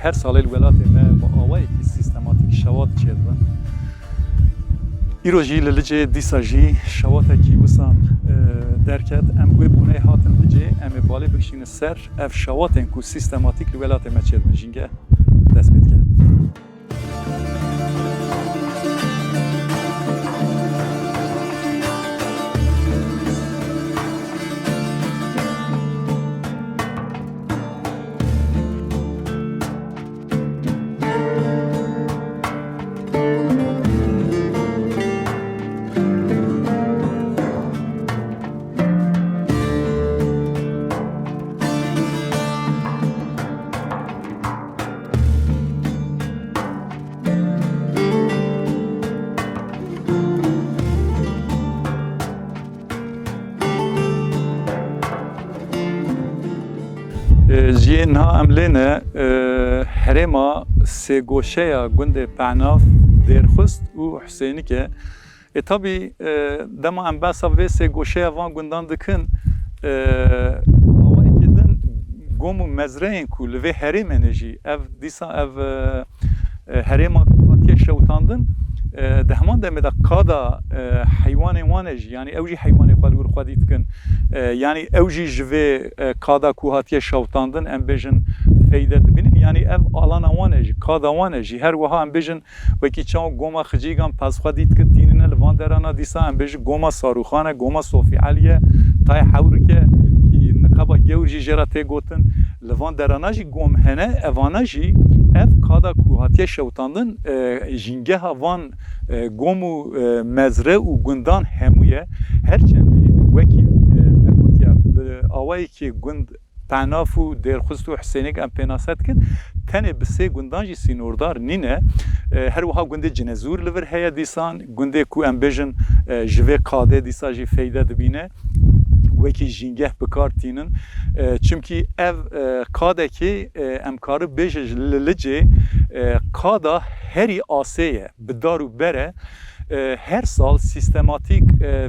her sal الولات ما بآوای کی سیستماتیک شوات چیدن. ایروجی لجه دیساجی شوات کی وسام درکت ام گوی بونه هاتن لجه ام بالی بکشین سر اف شواتن کو سیستماتیک الولات ما چیدن جینگه دست بیت کرد. جينا عملنا حريما سيغوشيا گوند پعناف درخست و حسيني که طبي دما ام باسا و سيغوشيا وان گوندان دکن اوای کدن گوم مزرعين کو لوی حریم انرژی اف دیسا اف حريما قاتيه شوتاندن ده همان دمه ده قادا حيوان وانج يعني اوجي حيوان قال ورخدي تكن يعني اوجي جوي قادا كوهاتيه شوتاندن ام بيجن فايده ببینن يعني اف الانا وانج قادا وانج هر وها ام بيجن وكي چاو گوما خجيگان پس خدي تكتينن لواندرانا ديسا ام بيج گوما صاروخانه گوما صوفي عليه تاي حوركه كي نقبا جورجي جراتي گوتن لواندراناجي گوم هنه اواناجي ev kada ku hatiye şewtandin jingeha van gomu mezre û gundan hemûye herçendî wekî gotiya awayê ki gund penaf û dêrxist û Huseynek em pênaset dikin tenê bi sê gundan jî sînordar nîne her wiha gundê cinezûr li vir heye dîsan gundê ku em bêjin ji vê qadê dîsa jî feyde dibîne wekî jîngeh bikartînin çünkü ev kadeki em karı bêje li licê kada herî asê ye bi dar û bere her sal sistematik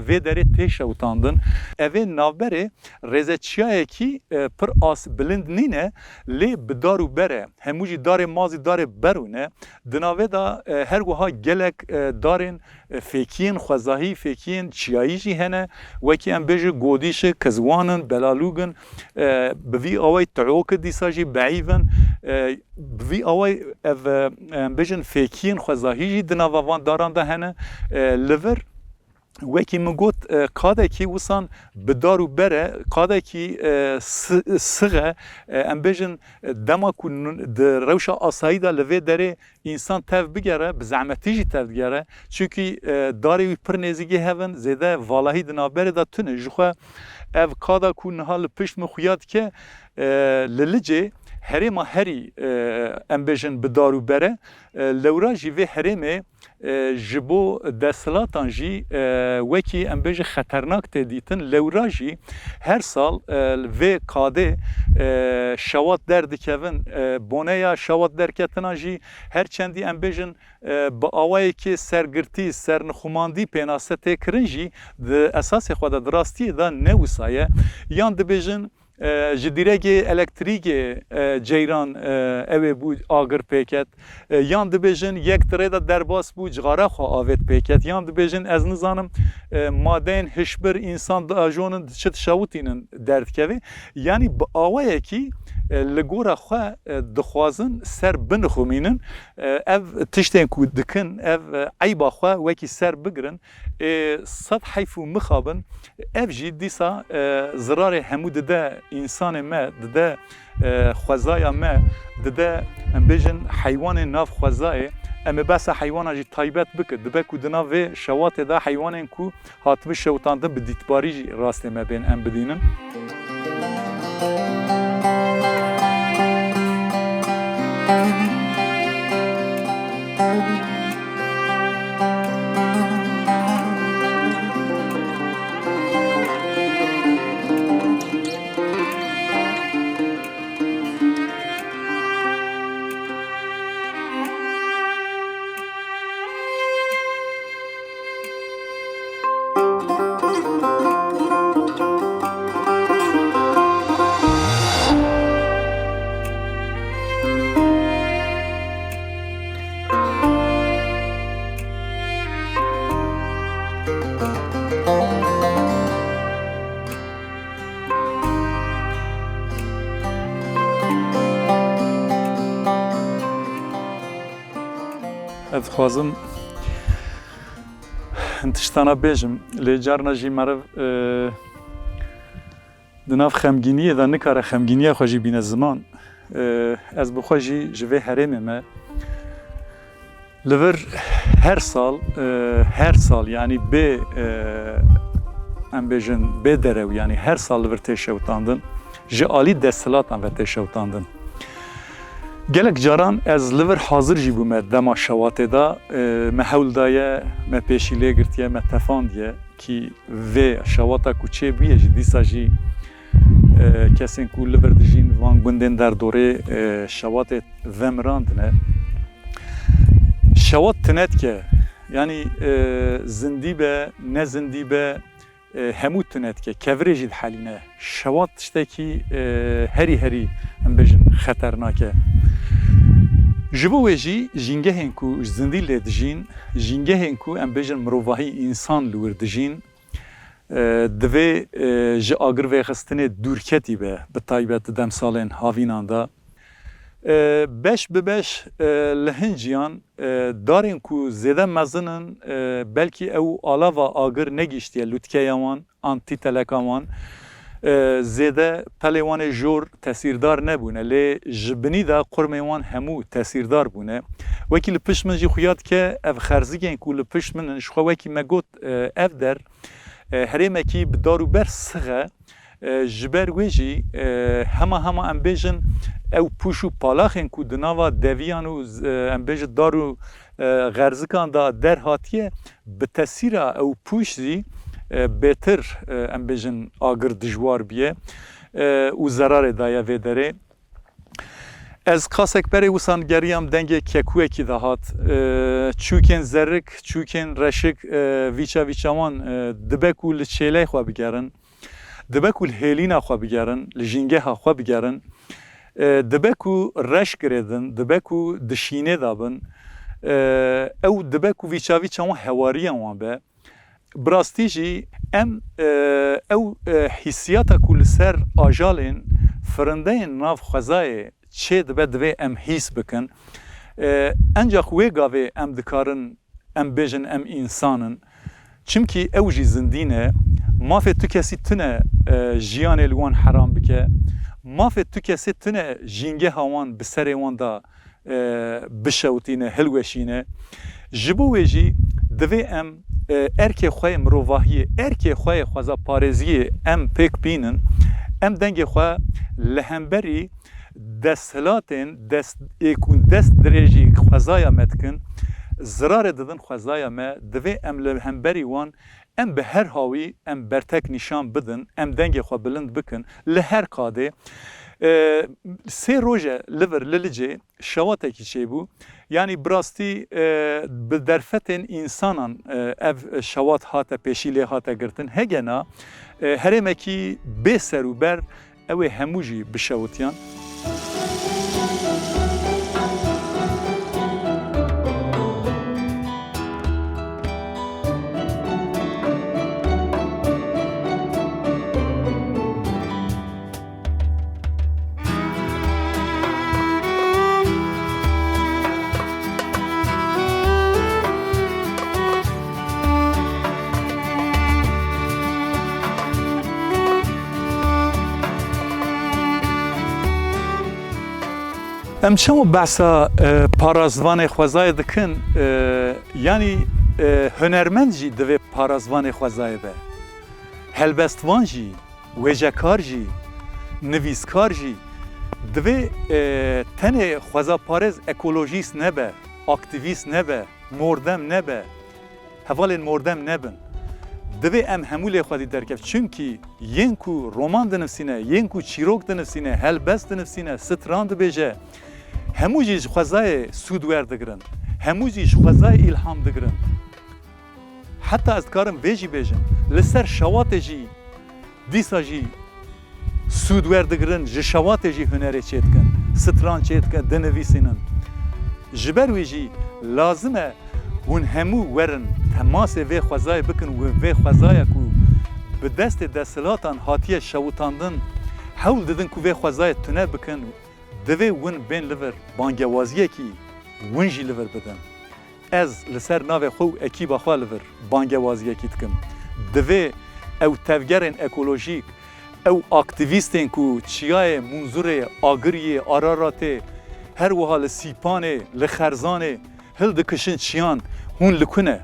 ve dere teşevtandın. Ev navbere rezeçiyaki per as bilind nine le bidaru bere hemuji dare mazi dare berune dinave da her goha gelek darin fekiyen xwazahi fekiyen çiyayî hene wekî em bêje godîşe kezwanin belalûgin bi vî awayê teûkê dîsa jî beîvin bi vî awayê ev em bêjin fekiyen xwezahî jî di nava van daran de hene li vir wekî min got kadekî wisan bi dar û bere kadekî sixe em bêjin dema ku di rewşa asayî da li vê derê însan tev bigere bi zehmetî jî tev digere çûnkî darê wî pir nêzîkî hevin zêde valahî di navberê da tune ji xwe ev kada ku niha li pişt min xuya dike li licê herêma herî em bêjin bi dar û bere lewra jî vê herêmê ji bo desthilatan jî wekî em bêje xeternak tê dîtin lewra jî her sal vê kadê şewat derdikevin boneya şewat derketina jî her çendî em bêjin bi awayekî sergirtî sernixumandî pênase tê kirin jî di esasê xwe de di rastiyê da ne wisa ye yan dibêjin ji dîrekê elektrîkê ceyran ew ê bû agir pêket yan dibêjin yek tirê de derbas bû cixara xwe avêt pêket yan dibêjin ez nizanim madeyên hişbir însan di ajonin çi tişewitînin derdkevê yanî bi awayekî li gora xwe dixwazin ser binixumînin ev tiştên ku dikin ev eyba xwe wekî ser bigirin sed heyf û mixabin ev jî dîsa zirarê hemû dide însanê me dide xwezaya me dide em bêjin heywanên nav xwezayê em ê behsa heywana jî taybet bike dibe ku di nav vê şewatê de heywanên ku hatibû şewtandin bi dîtbarî jî rastê me bên em bidînin. Ez dixwazim tiştana bêjim lê carna jî meriv di nav xemgîniyê de nikare xemgîniya xwe jî bîne ziman ez bi xwe jî ji vê herêmê me li vir her sal yanî bê em bêjin bê derew yanî her sal li vir tê şewtandin ji alî desthilatan ve tê şewtandin. Gelek caran ez li vir hazir jî bûme dema şewatê da me hewl daye me pêşî lê girtiye me tefandiye kî vê şewata ku çêbûye jî dîsa jî kesên ku li vir dijîn van gundên derdorê şewatê vemirandine şewat tinetke yanî zindî be ne zindî be hemû tunetke kevirê jî dihelîne şewat tiştekî herî em bêjin xeternake. Ji bo wê jî jîngehên ku ji zindî lê dijîn jîngehên ku em bêjin mirovahî însan li wir dijîn divê ji agir vêxistinê dûrketî be bi taybet di demsalên havînan da beş bi beş li hin jiyan darên ku zêde mezinin belkî ew alava agir negîştiye lûtkeya wan antîteleka wan zêde pelê wan ê jor tesîrdar nebûne lê ji binî de qurmê wan hemû tesîrdar bûne wekî li pişt min jî xuya dike ev xerzikên ku li pişt min ji xwe wekî me got ev der herêmekî bi dar û ber sixe ji ber wê jî hema em bêjin ew pûş û palaxên ku di nava deviyan û em bêjin dar û xerzikan da derhatiye bi tesîra ew pûş jî bêtir em bêjin agir dijwar biye û zerarê daye vê derê از قاسک بری وسان گریم دنگ ککوه کی دهات چوکن زرک چوکن رشک ویچاوان دبکو لچیله خو بگرن دبکو هلینا خو بگرن لجینگه ها خو بگرن دبکو رش گردن دبکو دشینه دابن او دبکو ویچاوان هواریان وان به براستیجی ام او حسیاتا کل سر آجالین فرنده ناف خزای چه دبه ام حس بکن انجا خوی گاوه ام دکارن ام بیجن ام انسانن چمکی اوجی زندینه مافه تو کسی تنه جیان الوان حرام بکه مافه تو کسی تنه جینگه هاوان بسر وان دا بشوتینه هلوشینه جبویجی دوی ام erke xoy mrovahiye erke xoy xwaza parêziyê em pêk bînin em dengê xwe li hemberî desthilatên dest dirêjî xwezaya me dikin zirarê didin xwezaya me divê em li hemberî wan em bi her hawî em bertek nîşan bidin em dengê xwe bilind bikin li her qadê sê roje li vir li licê şewatekî çêbû yani birastî bi derfetên însanan ev şewat hate pêşî lê hate girtin hegena herêmekî bê serûber ew ê hemû jî bişewitiyan. Em çemu behsa parazvanê xwezayê dikin yanî hunermend jî divê parazvanê xwezayê be. Helbestvan jî, wêjekar jî, nivîskar jî divê tenê xweza parêz ekolojîst nebe, aktivîst nebe, mordem nebe, hevalên mordem nebin. Divê em hemû lê xwedî derkev çünkü yên ku roman dinivîne, yên ku çîrok dinivîne, helbest dinivîne, stran dibêje hemû jî ji xwezayê sûd werdigirin, hemû jî ji xwezayê îlham digirin. Heta ez dikarim vê jî bêjim, li ser şewatê jî dîsa jî sûd werdigirin, ji şewatê jî hunerê çêdikin, stran çêdikin, dinivîsînin. Ji ber wê jî lazim e hûn hemû werin temasê vê xwezayê bikin û vê xwezaya ku bi destê desthilatan hatiye şewitandin hewl didin ku vê xwezayê tune bikin divê win bên li vir bangewaziyekî win jî li vir bidin. Ez li ser navê xwe û ekîba xwe li vir bangewaziyekî dikim. Divê ew tevgerên ekolojîk, ew aktivîstên ku çiyayê, munzurê, agiriyê, araratê, her wiha li Sîpanê, li Xerzanê hil dikişin çiyan hûn li ku ne?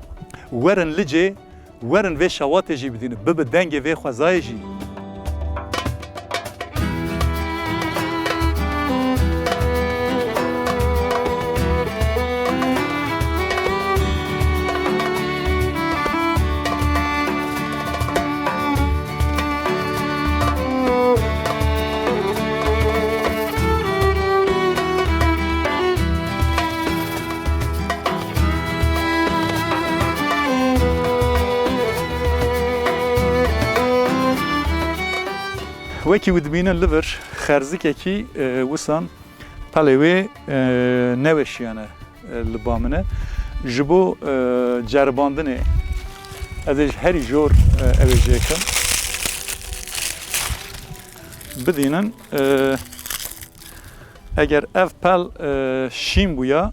Werin licê, werin vê şewatê jî bidînin, bibe dengê vê xwezayê jî. Wekî dibînin li vir xerzikekî wisan pelê wê neweşiyane li ba min e ji bo ceribandinê ez ê herî jor ew ê jêkim bidînin eger ev pel şîn bûya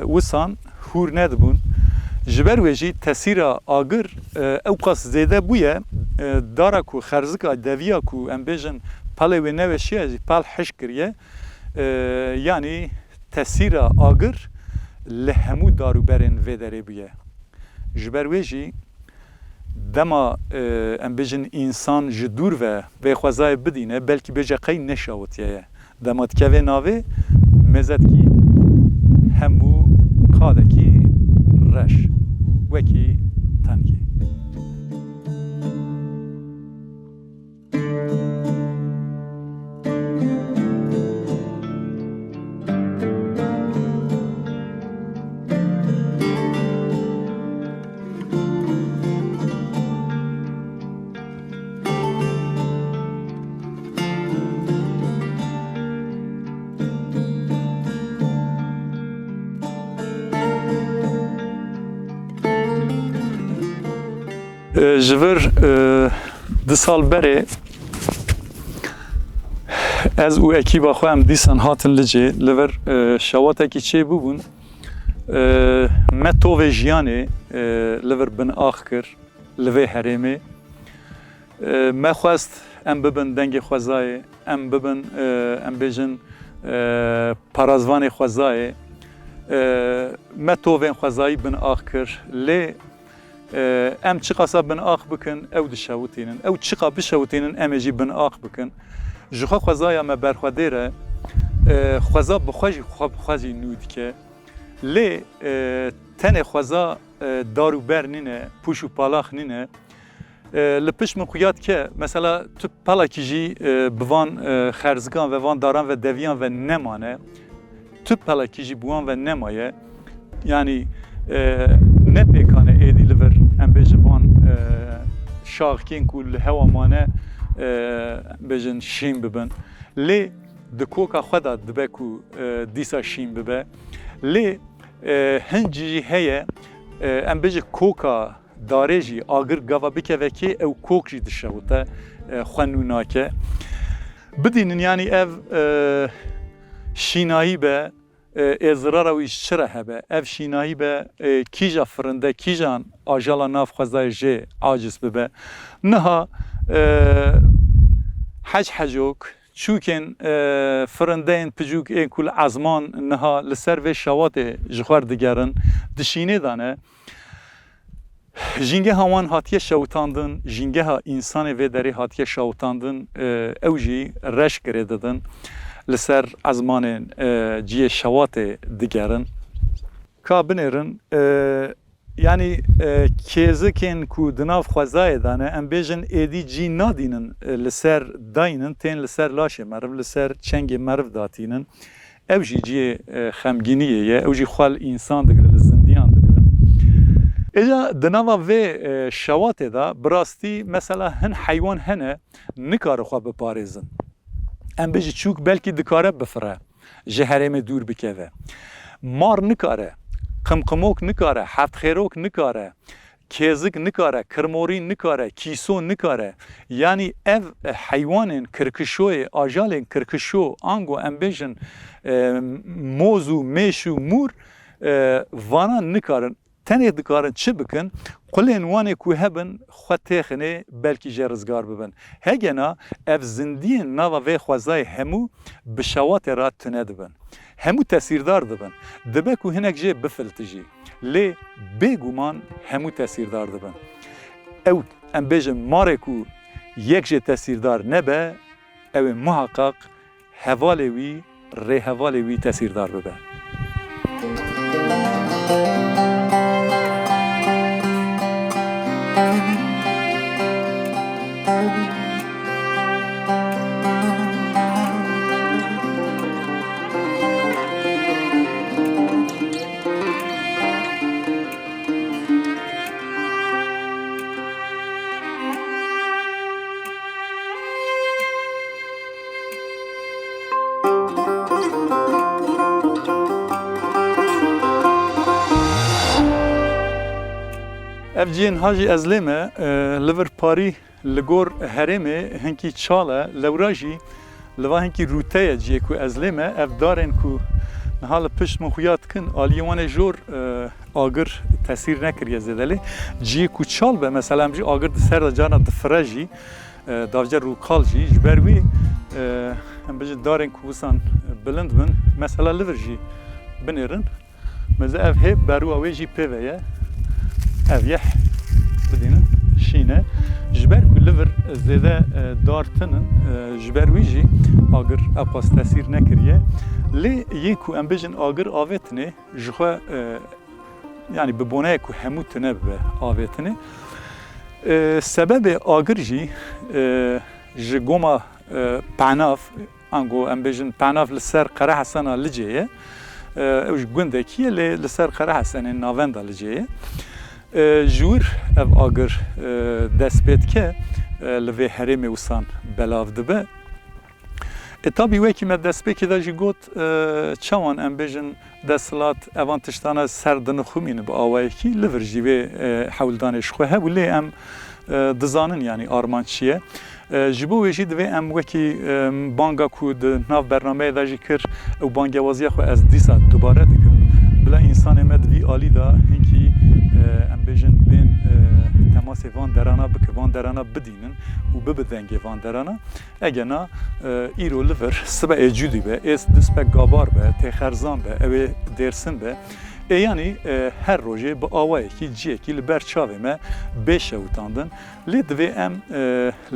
wisan hûr nedibûn ji ber wê jî tesîra agir ew qas zêde bûye dara ku xerzika deviya ku em bêjin pelê wê neweşiye jî pel hişk kiriye yanî tesîra agir li hemû darûberên vê derê bûye. Ji ber wê jî dema em bêjin însan ji dûr ve vê xwezayê bidîne belkî bêje qey neşewitiye ye. Dema dikeve navê mêzetkî hemû qadekî reş wekî tengî. جبر دو سال بره از او اکیبا خواهم دیسان هاتن لجه لور شواته کی چه ببون متو و جیانه لور بن آخ کر لوی هرمه ما خواست ام ببن دنگ خوازای ام ببن ام بیجن پارازوان خوازای متو و خوازای بن آخ کر لی ام چی قصا بن آخ بکن او دشاوتینن او چی قا بشاوتینن ام جی بن آخ بکن جخوا خوازای ما برخوادره خوازا بخوازی نود که لی تن خوازا دارو بر نینه پوشو پالاخ نینه لپش من خویاد که مثلا تو پالا کیجی بوان خرزگان و وان داران و دویان و نمانه تو پالا کیجی بوان و نمایه یعنی نه پیکانه ایدی لور ام بیجوان شاخکین کل هوا مانه بیجن شیم ببن لی دکوکا خدا دبکو دیسا شیم ببه لی هنجی هیه ام بیج کوکا دارجی آگر گاوا بکه وکی او کوک جی دشوته خنوناکه بدینن یعنی اف شینایی به ازرار و شره هبه اف شینایی به کیجا فرنده کیجان آجالا ناف خوزای جه عاجز ببه نها حجوک چوکن فرنده این پجوک این کل عزمان نها لسر و شوات جخوار دگرن دشینه دانه جنگه هاوان هاتیه شوتاندن جنگه ها انسان و داری هاتیه شوتاندن اوجی رش کردن لسر عزمان جیه شوات دگرن که بنرن yani kezekên ku di nav xwezayê dane em bêjin êdî cî nadînin li ser dayînin tên li ser laşê meriv li ser çengê meriv datînin ew jî ciyê xemgîniyê ye ew jî xwal însan digirin li zindiyan digirin êja di nava vê şewatê da bi rastî mesela hin heywan hene nikare xwe biparêzin em bêjî çûk belkî dikare bifire ji herêmê dûr bikeve mar nikare قمقموک نکاره، هفت خیروک نکاره، کیزک نکاره، کرموری نکاره، کیسو نکاره. یعنی اف حیوانین کرکشوی آجالین کرکشو آنگو امبیجن موزو میشو مور وانا نکارن. تنه دکارن چه بکن؟ قلین وانه که هبن خطیخنه بلکی جرزگار ببن. هگنا اف زندین نوا و خوازای همو بشوات رات تنه دبن. همو تاثیردار دبن دبه که هنک جه بفلتجی لی بگومان همو تاثیردار دبن او ام بیجم ماره که یک جه تاثیردار نبه او محقق حوالوی ری حوالوی تاثیردار ببه افجین هاجی ازلمه لور پاری لگور هرمه هنکی چاله لوراجی لوا هنکی روته جی کو ازلمه اف دارن کو حالا پشت مخویات کن آلیوان جور آگر تاثیر نکریه زدلی جی کو چال به مثلا جی آگر سر جانا دفرجی داوجه روکال جی جبروی هم بجد دارن کو وسان بلند من مثلا لور جی بنرن مزه اف هب برو اوی جی پیوه اویح بدینن شینه جبر کلور زده دارتنن جبر ویجی آگر اپاس تاثیر نکریه لی یکو ام بجن آگر آویتنه جخوا yani ببونه کو همو تنه به آویتنه سبب آگر جی جگوما پعناف انگو ام بجن پعناف لسر قره حسنا لجیه اوش گنده کیه لسر قره حسنا ناوندا لجیه جور اف آگر دست بید که لوی هرمی وسان بلاو دبه tabii wekî me destpêkê de jî got çawan em bêjin desthilat evan tiştana ser dinixwînin bi awayekî li vir jî vê hewldanê ji xwe hebû lê em dizanin yanî arman çi ye. Ji bo wê jî divê em wekî banga ku di nav bernameyê de jî kir ew bangewaziya xwe ez dîsa dubare dikim. Bila însanê me di vî alî da hinkî em bêjin bên temasê van derana bike, van derana bidînin û bibe dengê van derana. Egena îro li vir sibehê cûdî be, êst dispek gabar be, tê xerzan be, ew ê dêrsin be. Yani her rojê bi awayekî ciyekî li ber çavê me bêşewitandin. Lê divê em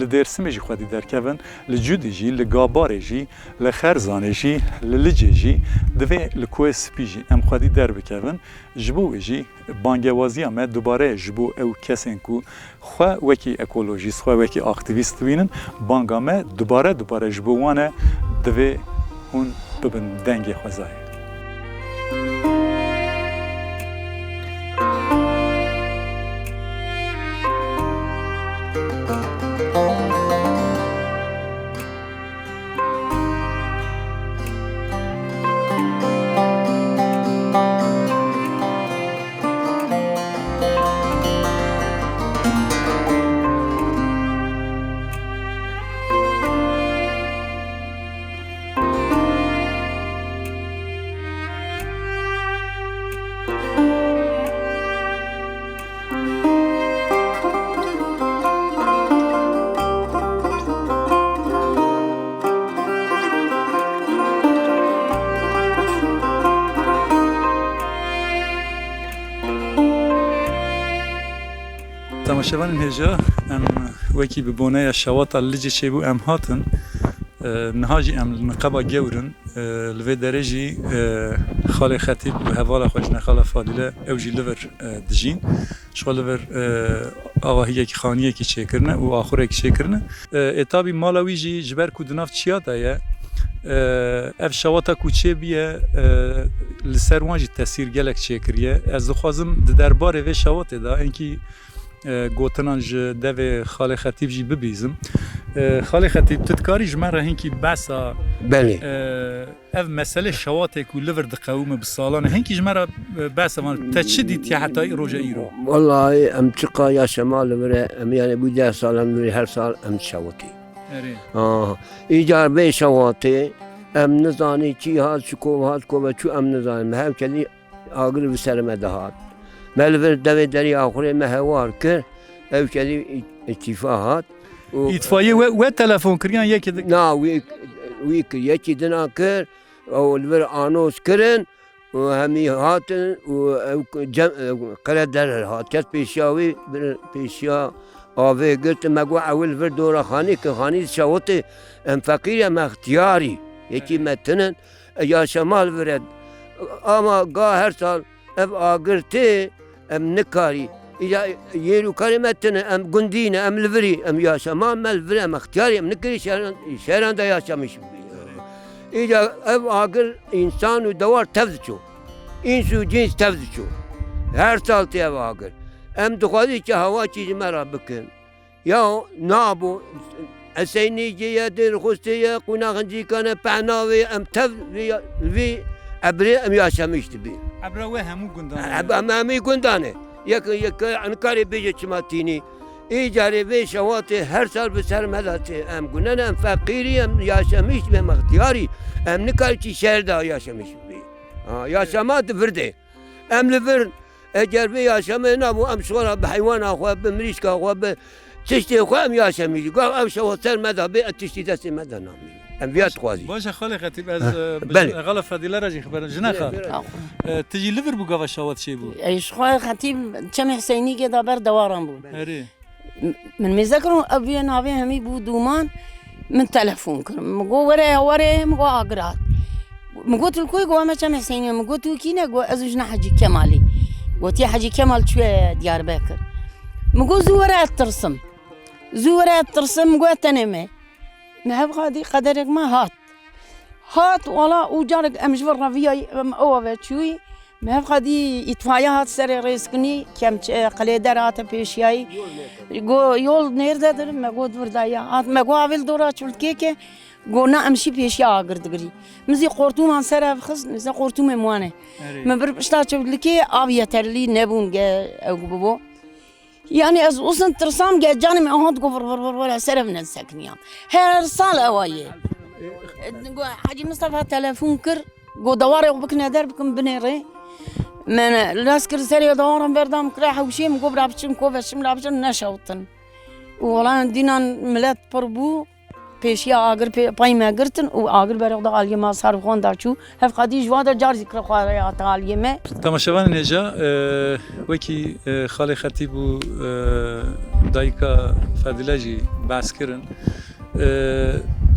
li Dêrsimê jî xwedî derkevin, li Cûdî jî, li Gabarê jî, li Xerzanê jî, li Licê jî, divê li Kuê Spî jî em xwedî derbikevin. Ji bo wê jî bangewaziya me dubare ji bo ew kesên ku xwe wekî ekolojîst, xwe wekî aktivîst dibînin, banga me dubare ji bo wan e divê hûn bibin dengê xwezayê. Temaşevanên hêja em wekî bi boneya şewata Licê çêbû em hatin niha jî em li niqeba gewrin li vê derê jî Xalê Xetîb bi hevala xwe ji Nexala Fadîle ew jî li vir dijîn ji xwe li vir avahiyekî xaniyekî çêkirine û axurekî çêkirine. Tabii mala wî jî ji ber ku di nav çiya de ye ev şewata ku çêbûye li ser wan jî tesîr gelek çêkiriye. Ez dixwazim di derbarê vê şewatê de enkî gotinan ji devê Xalê Xetîb jî bibîzim. Xalê Xetîb tu dikarî ji me re hinkî behsa ev meselê şewatê ku li vir diqewime bi salan e hinkî ji me re behsa van te çi dîtiye hetayî roja îro? Vallahi em çiqa ya şemal li vir e em yani bu 10 sal em li vir her sal em şewatê. Îcar bê şewatê em nizanî çi hat çi kov hat kov çû em nizanim hevkelî agir bi ser me dihat. Me li vir devê derî axurê me hewar kir ew kelî îtîfa hat. İtfaiye we telefon kiriyan yekê dik. Na wî kir yekî dina kir ew li vir anos kirin û hemî hatin û ew qire der hat kes pêşiya wî bir pêşiya avê girtin me got ew li vir dora xanî kir xanî şewatê em feqîr em ixtiyarî yekî me tinin ya şemal vir e ama ga her sal ev agir tê em nikarî yêrû karê me tinin em gundî ne em li virî em yaşama me li vir em ixtiyarî em nikirî şehran de yaşamış. İca ev agir insan û dewar tev diçû îns û cins tev diçû her sal tê ev agir em dixwazî ki hewa çî ji me re bikin ya nabû eseynî ye dêrxustê ye qunaxincîkan e pehnavê em tev vî ebrê em yaşamış dibî. Ebra we hemû gundan. Hemî gundan e. Yek nikarê bêje çima tînî. Îcarê vê şewatê her sal bi ser me datê em gunan em feqîrî em yaşamış em ixtiyarî em nikarî çî şehir de yaşamış bî. Yaşama di vir de. Em li vir eger vê yaşamê nabû em şora bi heywana xwe bi mirîşka xwe bi tiştê xwe em yaşamış. Gav ew şewat ser me da bê tiştî destê me da namî. Em viyat xwazî. Başa Xalê Xetîb ez Xala Fadîle re jî xeberim ji nexa. Tu jî li vir bû gava şewat çêbû? Ji Xalê Xetîb çemê Hüseynîgê de ber dewaran bû. Herê. Min mêzekirin ev vê navê hemî bû dûman min telefon kirim. Min got were min got agir hat. Min got li ku got me çemê Hüseynî min got tu kîne got ez jina Hecî Kemalî. Gotiye Hecî Kemal çûye Diyarbekir. Min got zû were et tirsim. Zû were et tirsim min got tenê me. Me hev xadî qederek me hat. Hat wala û carek em ji vir reviyayê em ew ve çûyî me hev xadî îtfaiye hat serê rêzkinî kem qilê der hate pêşiyayî got yol nêrdedir me got vir daye hat me got avêl dora çûrtkêke قلنا امشي بيش يا قردقري مزي قرطوم عن سرف خص نزا قرطوم موانه ما بربشتا لكي ابي ترلي نبون او بابو يعني از اصلا ترسام جاني ما هاد قفر ولا سرف نسكنيام هر صال اوايه حاجي مصطفى تلفون كر قو دواري وبكنا دربكم بنيري من لاسكر سري دوارم بردام كراح وشي مقو برابشم كوفشم لابشم نشوطن والله دينا ملات بربو پیشیا آگر پای ما گرتن و آگر برای داغلی ما صار خوان دارچو هف قدی جواد جار ذکر خواره آتالی ما تماشاوان نجا وکی خاله خطیب و دایکا فادیلاجی بحث کردن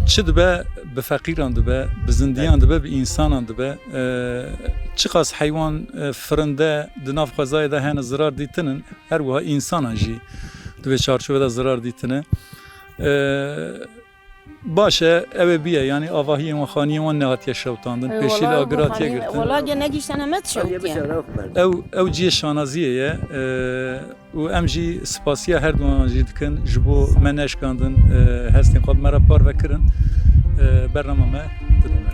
چه دبه به فقیران دبه به زندیان دبه به انسانان دبه چه قاس حیوان فرنده دناف قضای ده هن ضرر دیتنن هر وها انسان جی دبه چارچوبه ده ضرر دیتنه باشه اوه بیه یعنی آواهی و خانی و نهاتیه شوتاندن پیشیل آگراتیه گرتن والله جا نگیش سنمت شوتیم او جی شانازیه و ام جی سپاسیه هر دوان جی دکن جبو منش کندن هستین قد مرا پار وکرن برنامه ما دلومه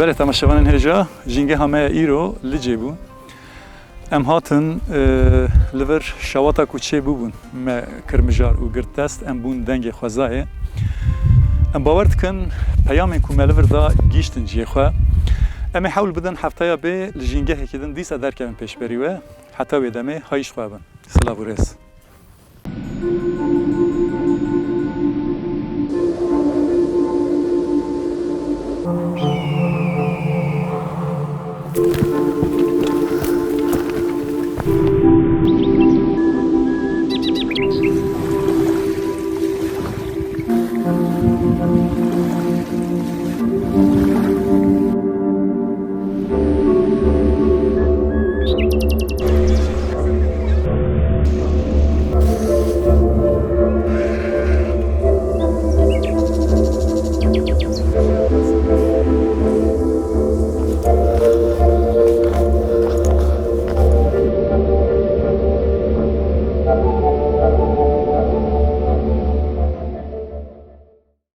بله تماشاوان هجا جنگه همه ایرو لیجی بو ام هاتن لور شواتا کوچه بون ما کرمجار و گرتست ام بون دنگ خوازایه ام باورد کن پیام کو ملور دا گیشتن جی خو ام حاول بدن هفته به لجنگه کدن دیسا در کردن پیش بریوه حتی ودمه هایش خوابن سلام ورس